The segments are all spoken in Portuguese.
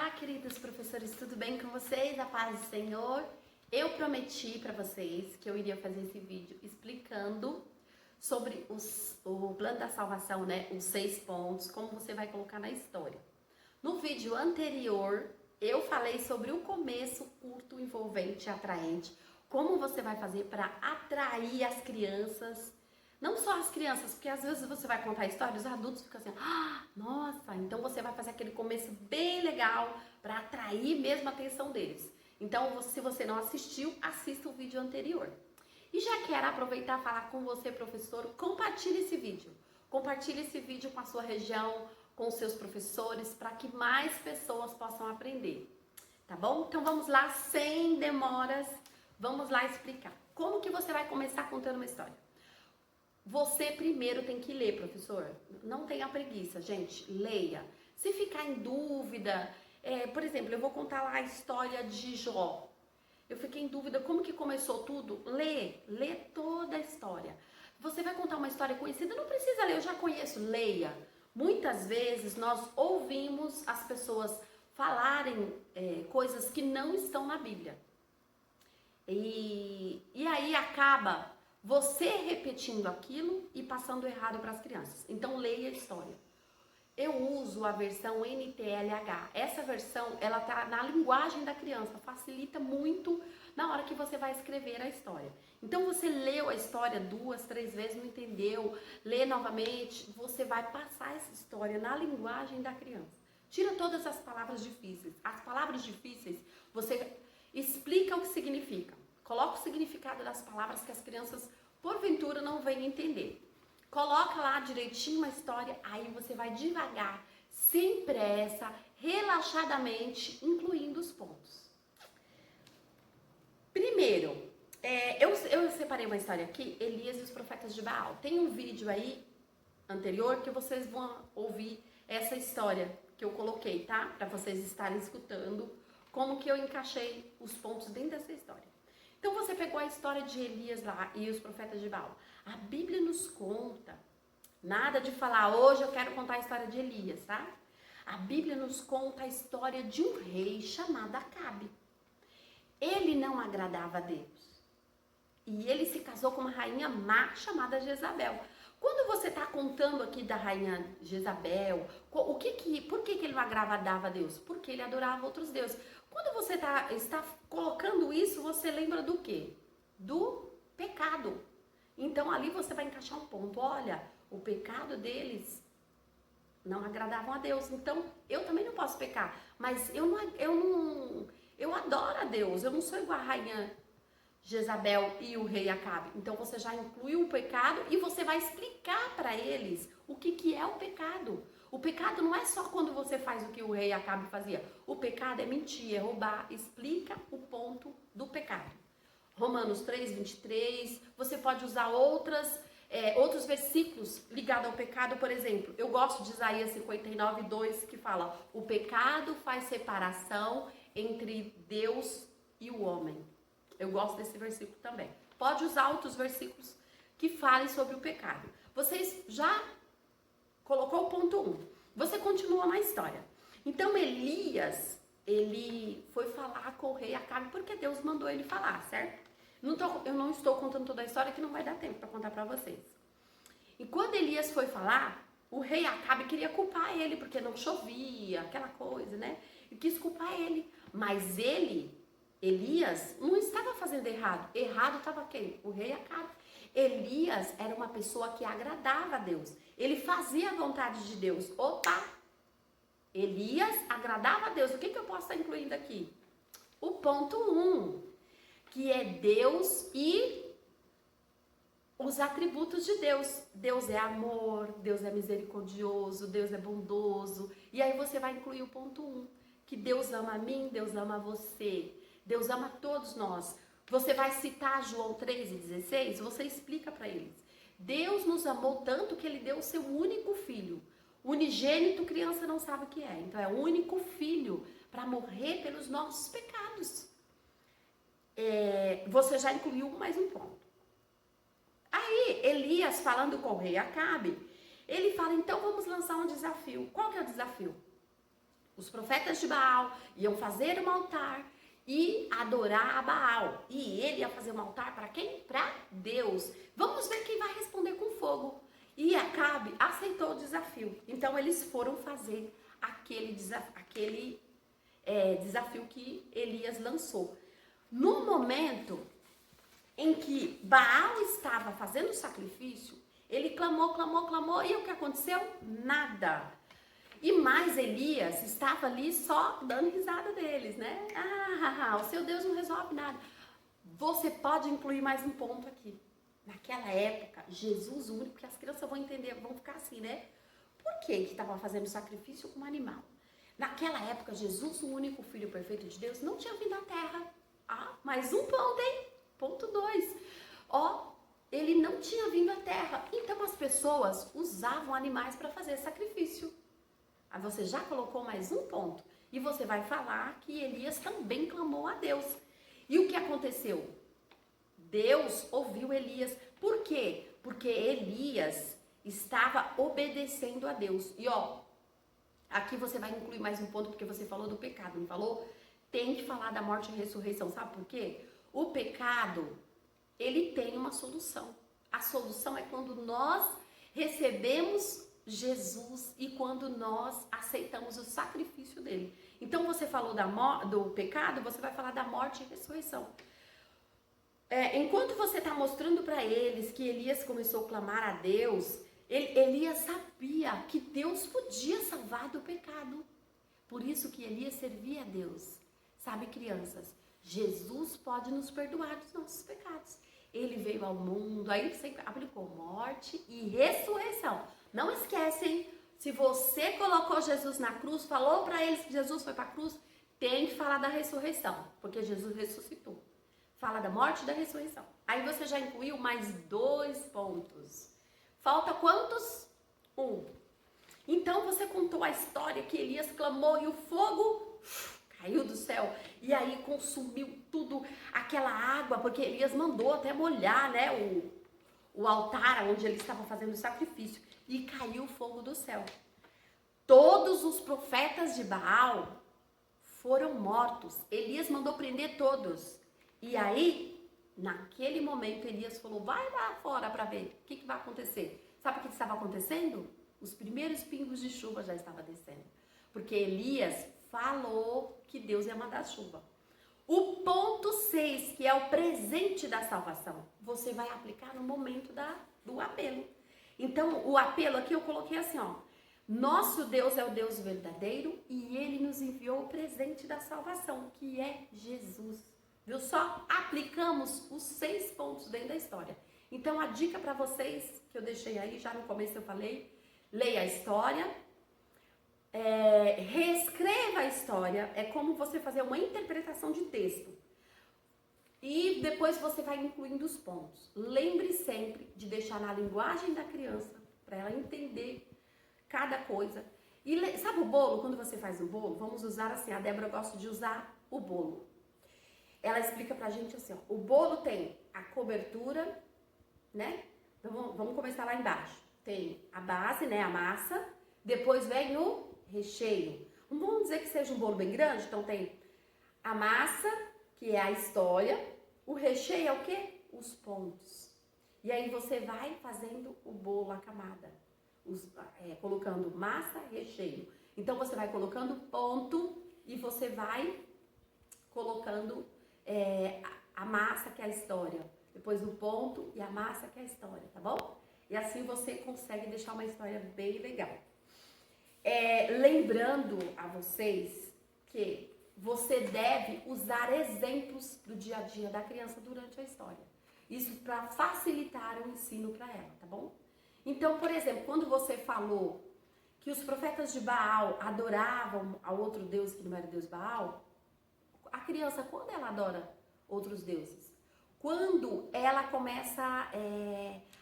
Olá, queridos professores, tudo bem com vocês? A paz do Senhor. Eu prometi para vocês que eu iria fazer esse vídeo explicando sobre o plano da salvação, né? Os 6 pontos, como você vai colocar na história. No vídeo anterior, eu falei sobre o começo curto, envolvente e atraente. Como você vai fazer para atrair as crianças. Não só as crianças, porque às vezes você vai contar a história, os adultos ficam assim, nossa, então você vai fazer aquele começo bem legal para atrair mesmo a atenção deles. Então, se você não assistiu, assista o vídeo anterior. E já quero aproveitar e falar com você, professor, compartilhe esse vídeo. Compartilhe esse vídeo com a sua região, com os seus professores, para que mais pessoas possam aprender. Tá bom? Então vamos lá, sem demoras, vamos lá explicar. Como que você vai começar contando uma história? Você primeiro tem que ler, professor. Não tenha preguiça, gente. Leia. Se ficar em dúvida, por exemplo, eu vou contar lá a história de Jó. Eu fiquei em dúvida como que começou tudo. Lê toda a história. Você vai contar uma história conhecida, não precisa ler, eu já conheço. Leia. Muitas vezes nós ouvimos as pessoas falarem coisas que não estão na Bíblia. E aí acaba você repetindo aquilo e passando errado para as crianças. Então leia a história. Eu uso a versão NTLH. Essa versão, ela tá na linguagem da criança, facilita muito na hora que você vai escrever a história. Então você leu a história 2, 3 vezes, não entendeu, lê novamente, você vai passar essa história na linguagem da criança. Tira todas as palavras difíceis. As palavras difíceis, você explica o que significa. Coloca o significado das palavras que as crianças, porventura, não vêm entender. Coloca lá direitinho a história, aí você vai devagar, sem pressa, relaxadamente, incluindo os pontos. Primeiro, eu separei uma história aqui, Elias e os profetas de Baal. Tem um vídeo aí, anterior, que vocês vão ouvir essa história que eu coloquei, tá? Para vocês estarem escutando como que eu encaixei os pontos dentro dessa história. Então você pegou a história de Elias lá e os profetas de Baal. A Bíblia nos conta, nada de falar, hoje eu quero contar a história de Elias, tá? A Bíblia nos conta a história de um rei chamado Acabe. Ele não agradava a Deus. E ele se casou com uma rainha má chamada Jezabel. Quando você está contando aqui da rainha Jezabel, por que ele não agradava a Deus? Porque ele adorava outros deuses. Quando você está colocando isso, você lembra do quê? Do pecado. Então ali você vai encaixar um ponto. Olha, o pecado deles não agradavam a Deus. Então eu também não posso pecar. Mas eu adoro a Deus. Eu não sou igual a rainha Jezabel e o rei Acabe. Então você já incluiu o pecado e você vai explicar para eles o que é o pecado. O pecado não é só quando você faz o que o rei Acabe fazia. O pecado é mentir, é roubar. Explica o ponto do pecado. Romanos 3, 23. Você pode usar outros versículos ligados ao pecado. Por exemplo, eu gosto de Isaías 59, 2, que fala: o pecado faz separação entre Deus e o homem. Eu gosto desse versículo também. Pode usar outros versículos que falem sobre o pecado. Vocês já colocou o ponto 1. Você continua na história. Então Elias, ele foi falar com o rei Acabe porque Deus mandou ele falar, certo? Eu não estou contando toda a história que não vai dar tempo para contar para vocês. E quando Elias foi falar, o rei Acabe queria culpar ele porque não chovia, aquela coisa, né? E quis culpar ele. Mas Elias não estava fazendo errado. Errado estava quem? O rei Acabe. Elias era uma pessoa que agradava a Deus. Ele fazia a vontade de Deus. Opa! Elias agradava a Deus. O que eu posso estar incluindo aqui? O ponto 1, que é Deus e os atributos de Deus. Deus é amor, Deus é misericordioso, Deus é bondoso. E aí você vai incluir o ponto 1, que Deus ama a mim, Deus ama você. Deus ama todos nós. Você vai citar João 3,16, você explica para eles. Deus nos amou tanto que ele deu o seu único filho. Unigênito, criança não sabe o que é. Então é o único filho para morrer pelos nossos pecados. Você já incluiu mais um ponto. Aí Elias, falando com o rei Acabe, ele fala, então vamos lançar um desafio. Qual que é o desafio? Os profetas de Baal iam fazer um altar e adorar a Baal. E ele ia fazer um altar para quem? Para Deus. Vamos ver quem vai responder com fogo. E Acabe aceitou o desafio. Então eles foram fazer aquele desafio que Elias lançou. No momento em que Baal estava fazendo o sacrifício, ele clamou, e o que aconteceu? Nada. E mais Elias estava ali só dando risada deles, né? O seu Deus não resolve nada. Você pode incluir mais um ponto aqui. Naquela época, Jesus único, porque as crianças vão entender, vão ficar assim, né? Por que estava fazendo sacrifício com um animal? Naquela época, Jesus, o único Filho perfeito de Deus, não tinha vindo à Terra. Mais um ponto, hein? Ponto 2. Ele não tinha vindo à Terra. Então, as pessoas usavam animais para fazer sacrifício. Aí você já colocou mais um ponto. E você vai falar que Elias também clamou a Deus. E o que aconteceu? Deus ouviu Elias. Por quê? Porque Elias estava obedecendo a Deus. E aqui você vai incluir mais um ponto, porque você falou do pecado, não falou? Tem que falar da morte e ressurreição. Sabe por quê? O pecado, ele tem uma solução. A solução é quando nós recebemos Jesus e quando nós aceitamos o sacrifício dele. Então você falou do pecado, você vai falar da morte e ressurreição. Enquanto você está mostrando para eles que Elias começou a clamar a Deus, Elias sabia que Deus podia salvar do pecado. Por isso que Elias servia a Deus. Sabe, crianças, Jesus pode nos perdoar dos nossos pecados. Ele veio ao mundo, aí você aplicou morte e ressurreição. Não esquecem, se você colocou Jesus na cruz, falou para eles que Jesus foi para a cruz, tem que falar da ressurreição, porque Jesus ressuscitou. Fala da morte e da ressurreição. Aí você já incluiu mais 2 pontos. Falta quantos? 1. Então você contou a história que Elias clamou e o fogo caiu do céu. E aí consumiu tudo, aquela água, porque Elias mandou até molhar, né, o altar onde ele estava fazendo o sacrifício. E caiu o fogo do céu. Todos os profetas de Baal foram mortos. Elias mandou prender todos. E aí, naquele momento, Elias falou, vai lá fora para ver o que vai acontecer. Sabe o que estava acontecendo? Os primeiros pingos de chuva já estavam descendo. Porque Elias falou que Deus ia mandar chuva. O ponto 6, que é o presente da salvação, você vai aplicar no momento do apelo. Então, o apelo aqui eu coloquei assim, nosso Deus é o Deus verdadeiro e Ele nos enviou o presente da salvação, que é Jesus. Viu só? Aplicamos os 6 pontos dentro da história. Então, a dica para vocês, que eu deixei aí, já no começo eu falei, leia a história, reescreva a história, é como você fazer uma interpretação de texto. E depois você vai incluindo os pontos. Lembre sempre de deixar na linguagem da criança, para ela entender cada coisa. E sabe o bolo? Quando você faz o bolo, vamos usar assim, a Débora gosta de usar o bolo. Ela explica pra gente assim, o bolo tem a cobertura, né? Então vamos começar lá embaixo. Tem a base, né, a massa, depois vem o recheio. Não vamos dizer que seja um bolo bem grande, então tem a massa, que é a história, o recheio é o quê? Os pontos. E aí você vai fazendo o bolo, a camada, colocando massa e recheio. Então você vai colocando ponto e você vai colocando a massa, que é a história, depois o ponto e a massa, que é a história, tá bom? E assim você consegue deixar uma história bem legal. Lembrando a vocês que você deve usar exemplos do dia a dia da criança durante a história. Isso para facilitar o ensino para ela, tá bom? Então, por exemplo, quando você falou que os profetas de Baal adoravam a outro deus que não era Deus Baal, a criança, quando ela adora outros deuses? Quando ela começa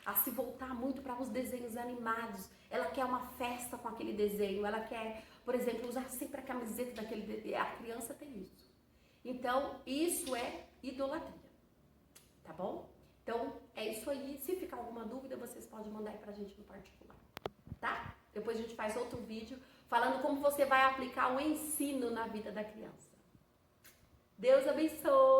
a se voltar muito para os desenhos animados, ela quer uma festa com aquele desenho, ela quer, por exemplo, usar sempre a camiseta daquele desenho. A criança tem isso. Então, isso é idolatria, tá bom? Então, é isso aí. Se ficar alguma dúvida, vocês podem mandar aí pra gente no particular, tá? Depois a gente faz outro vídeo falando como você vai aplicar o ensino na vida da criança. Deus abençoe.